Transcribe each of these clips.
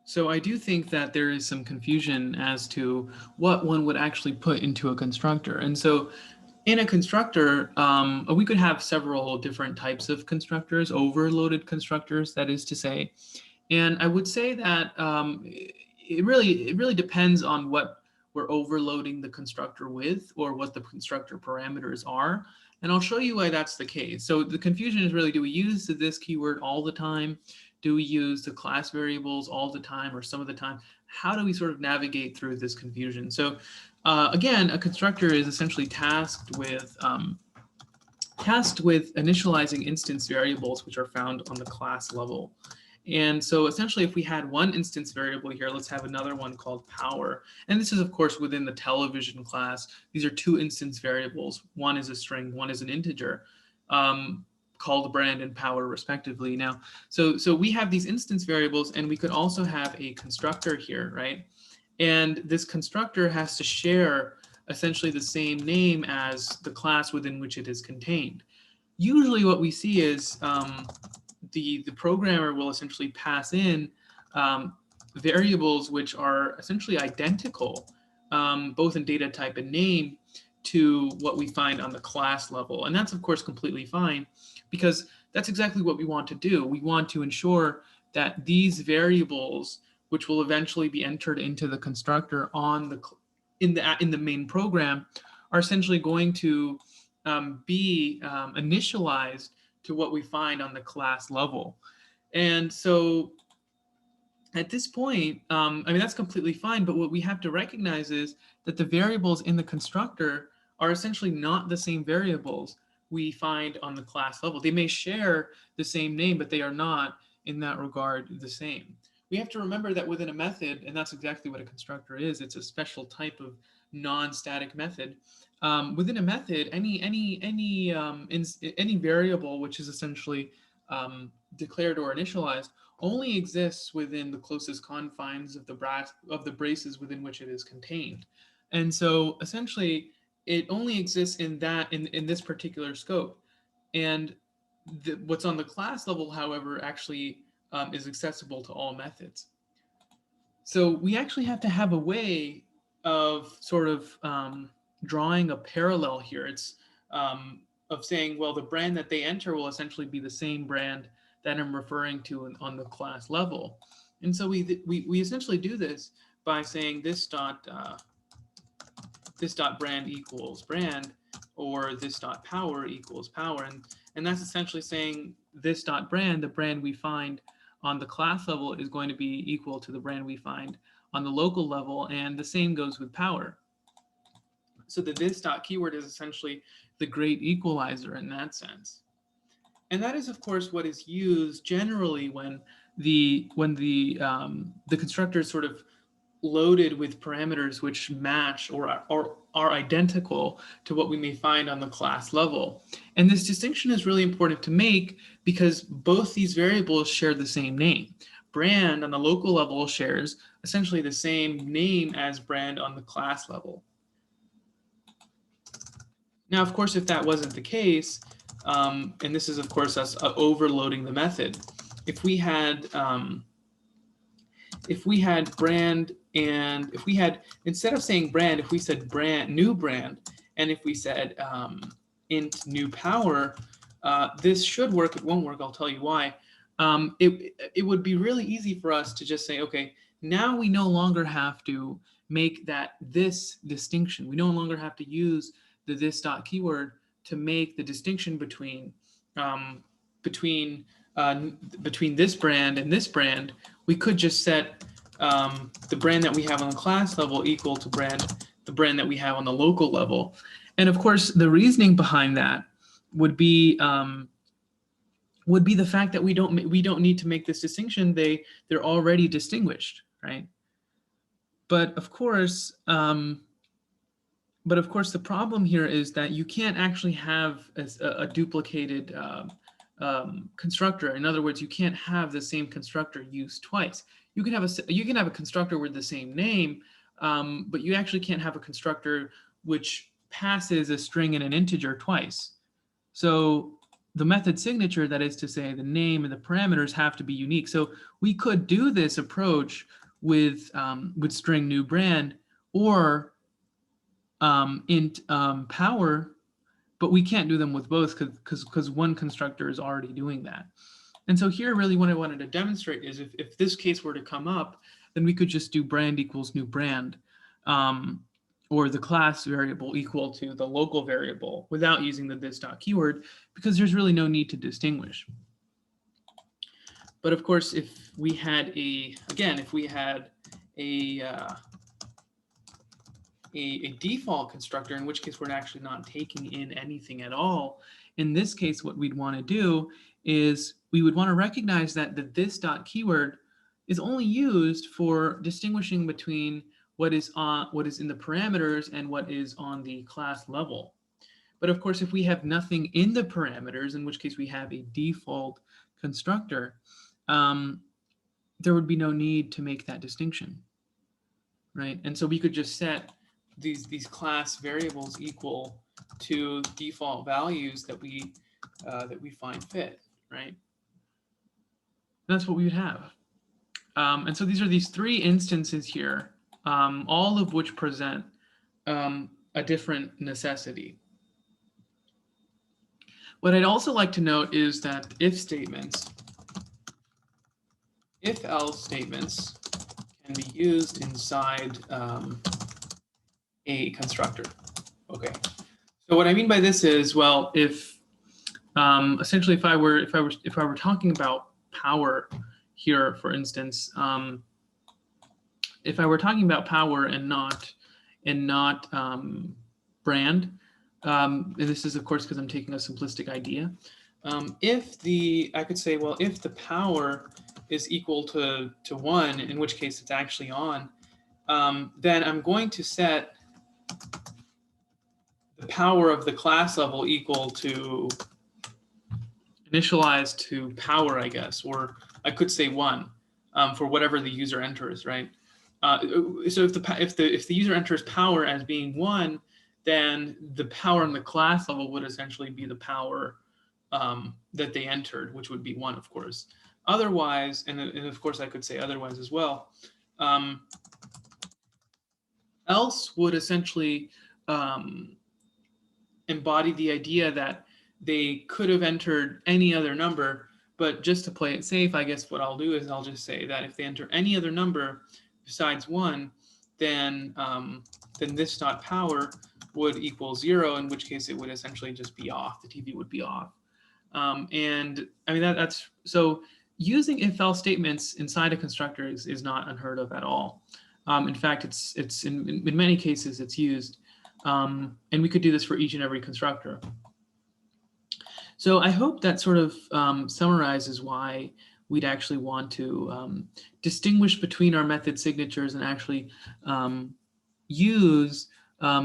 So I do think that there is some confusion as to what one would actually put into a constructor. And so in a constructor, we could have several different types of constructors, overloaded constructors, that is to say. And I would say that it really depends on what we're overloading the constructor with, or what the constructor parameters are. And I'll show you why that's the case. So the confusion is really, do we use the this keyword all the time? Do we use the class variables all the time or some of the time? How do we sort of navigate through this confusion? So again, a constructor is essentially tasked with initializing instance variables which are found on the class level. And so essentially, if we had one instance variable here, let's have another one called power. And this is, of course, within the television class. These are two instance variables. One is a string, one is an integer, called brand and power, respectively. Now, so we have these instance variables, and we could also have a constructor here, right? And this constructor has to share essentially the same name as the class within which it is contained. Usually what we see is the programmer will essentially pass in variables which are essentially identical, both in data type and name, to what we find on the class level. And that's, of course, completely fine, because that's exactly what we want to do. We want to ensure that these variables, which will eventually be entered into the constructor in the main program, are essentially going to be initialized to what we find on the class level. And so at this point, I mean, that's completely fine, but what we have to recognize is that the variables in the constructor are essentially not the same variables we find on the class level. They may share the same name, but they are not, in that regard, the same. We have to remember that within a method, and that's exactly what a constructor is, it's a special type of non-static method. Within a method, any variable which is essentially declared or initialized only exists within the closest confines of the braces within which it is contained. And so essentially, it only exists in this particular scope. And what's on the class level, however, actually is accessible to all methods. So we actually have to have a way of sort of drawing a parallel here. It's of saying, well, the brand that they enter will essentially be the same brand that I'm referring to on the class level. And so we essentially do this by saying this dot brand equals brand, or this dot power equals power. And that's essentially saying this dot brand, the brand we find on the class level, is going to be equal to the brand we find on the local level, and the same goes with power. So the this dot keyword is essentially the great equalizer in that sense. And that is, of course, what is used generally when the constructor is sort of loaded with parameters which match or are identical to what we may find on the class level. And this distinction is really important to make because both these variables share the same name. Brand on the local level shares essentially the same name as brand on the class level. Now, of course, if that wasn't the case, and this is, of course, us overloading the method, if we had brand, and if we had, instead of saying brand, if we said brand, new brand, and if we said int new power, this should work. It won't work. I'll tell you why. It would be really easy for us to just say, okay, now we no longer have to make this distinction. We no longer have to use the this dot keyword to make the distinction between this brand and this brand. We could just set the brand that we have on the class level equal to the brand that we have on the local level. And of course, the reasoning behind that would be the fact that we don't need to make this distinction. They're already distinguished, right? But of course, the problem here is that you can't actually have a duplicated constructor. In other words, you can't have the same constructor used twice. You can have a constructor with the same name, but you actually can't have a constructor which passes a string and an integer twice. So the method signature, that is to say the name and the parameters, have to be unique. So we could do this approach with string new brand or int power, but we can't do them with both because one constructor is already doing that. And so here really what I wanted to demonstrate is if this case were to come up, then we could just do brand equals new brand, or the class variable equal to the local variable without using the this dot keyword, because there's really no need to distinguish. But of course, if we had a default constructor, in which case we're actually not taking in anything at all, in this case what we'd want to do is we would want to recognize that the this dot keyword is only used for distinguishing between what is in the parameters and what is on the class level. But of course, if we have nothing in the parameters, in which case we have a default constructor, there would be no need to make that distinction, right? And so we could just set these class variables equal to default values that we find fit, right? That's what we would have. And so these are these three instances here, all of which present a different necessity. What I'd also like to note is that if else statements can be used inside a constructor. Okay. So what I mean by this is, well, if essentially if I were talking about power here, for instance, if I were talking about power and not brand, and this is of course because I'm taking a simplistic idea. I could say, well, if the power is equal to 1, in which case it's actually on, then I'm going to set the power of the class level equal to initialized to power, I guess, or I could say 1 for whatever the user enters, right? So if the user enters power as being 1, then the power on the class level would essentially be the power that they entered, which would be 1, of course. Otherwise, and of course I could say otherwise as well, else would essentially embody the idea that they could have entered any other number, but just to play it safe, I guess what I'll do is I'll just say that if they enter any other number besides 1, then this dot power would equal 0, in which case it would essentially just be off. The TV would be off. And I mean, that's so using if-else statements inside a constructor is not unheard of at all. In fact, it's in many cases it's used, and we could do this for each and every constructor. So I hope that sort of summarizes why we'd actually want to distinguish between our method signatures and actually use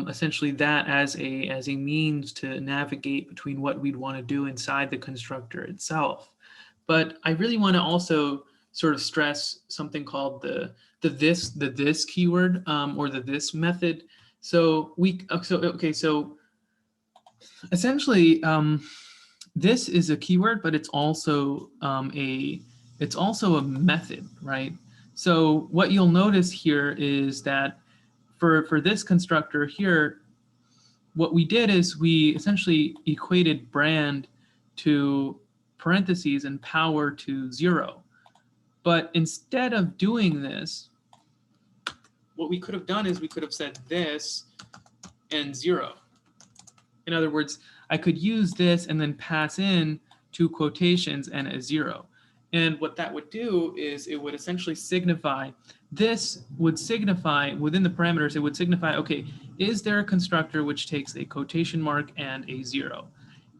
essentially that as a means to navigate between what we'd want to do inside the constructor itself. But I really want to also sort of stress something called the this keyword or the this method. So so essentially this is a keyword, but it's also a method, right? So what you'll notice here is that for this constructor here, what we did is we essentially equated brand to parentheses and power to 0. But instead of doing this, what we could have done is we could have said this and 0. In other words, I could use this and then pass in 2 quotations and a 0. And what that would do is it would essentially signify, this would signify within the parameters, it would signify, okay, is there a constructor which takes a quotation mark and a 0?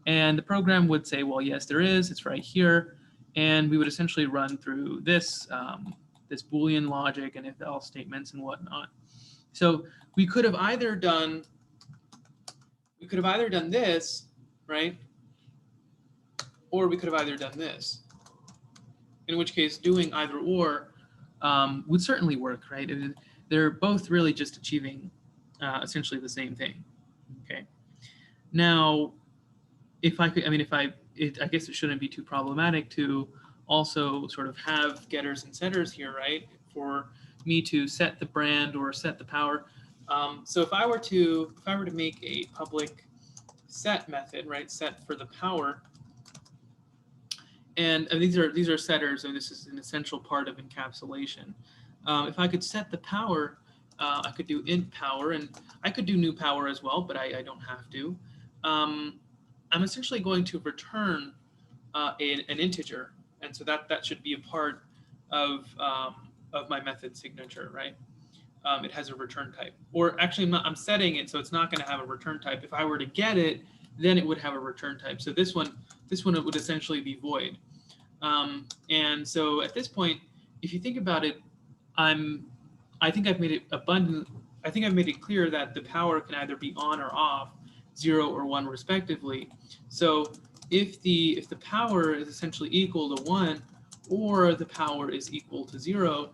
And the program would say, well, yes, there is, it's right here. And we would essentially run through this, this Boolean logic and if-else statements and whatnot. So we could have either done this, right? Or we could have either done this. In which case, doing either or would certainly work, right? They're both really just achieving essentially the same thing. Okay. Now, if I I guess it shouldn't be too problematic to also sort of have getters and setters here, right? For me to set the brand or set the power. So if I were to make a public set method, right? Set for the power, and these are setters, and this is an essential part of encapsulation. If I could set the power, I could do int power, and I could do new power as well, but I don't have to. I'm essentially going to return an integer, and so that should be a part of my method signature, right? It has a return type, or actually I'm setting it so it's not going to have a return type. If I were to get it, then it would have a return type. So this one it would essentially be void. And so at this point, if you think about it, I think I've made it abundant. I think I've made it clear that the power can either be on or off, 0 or 1 respectively. So if the power is essentially equal to 1, or the power is equal to 0,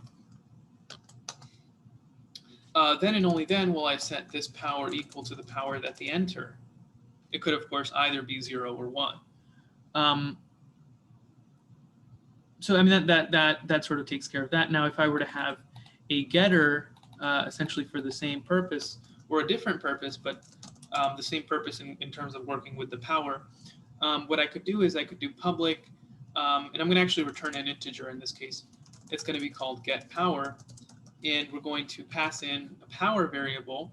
then and only then will I set this power equal to the power that they enter. It could, of course, either be 0 or 1. So I mean that sort of takes care of that. Now, if I were to have a getter essentially for the same purpose or a different purpose, but the same purpose in terms of working with the power, what I could do is I could do public, and I'm going to actually return an integer in this case. It's going to be called get power, and we're going to pass in a power variable.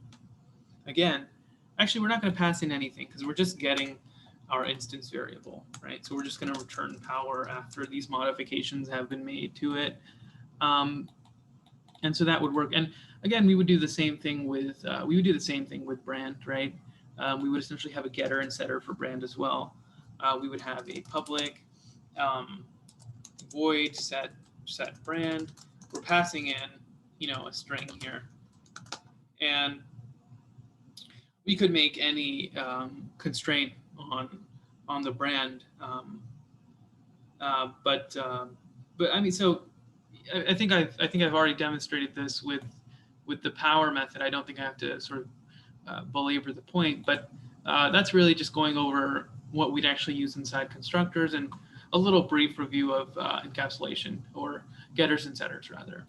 Again, actually, we're not going to pass in anything because we're just getting our instance variable, right? So we're just going to return power after these modifications have been made to it. And so that would work. And again, we would do the same thing with brand, right? We would essentially have a getter and setter for brand as well. We would have a public void set brand. We're passing in, a string here, and we could make any constraint on the brand, but I mean, so I think I've already demonstrated this with the power method. I don't think I have to sort of belabor the point, but that's really just going over what we'd actually use inside constructors and a little brief review of encapsulation, or getters and setters rather.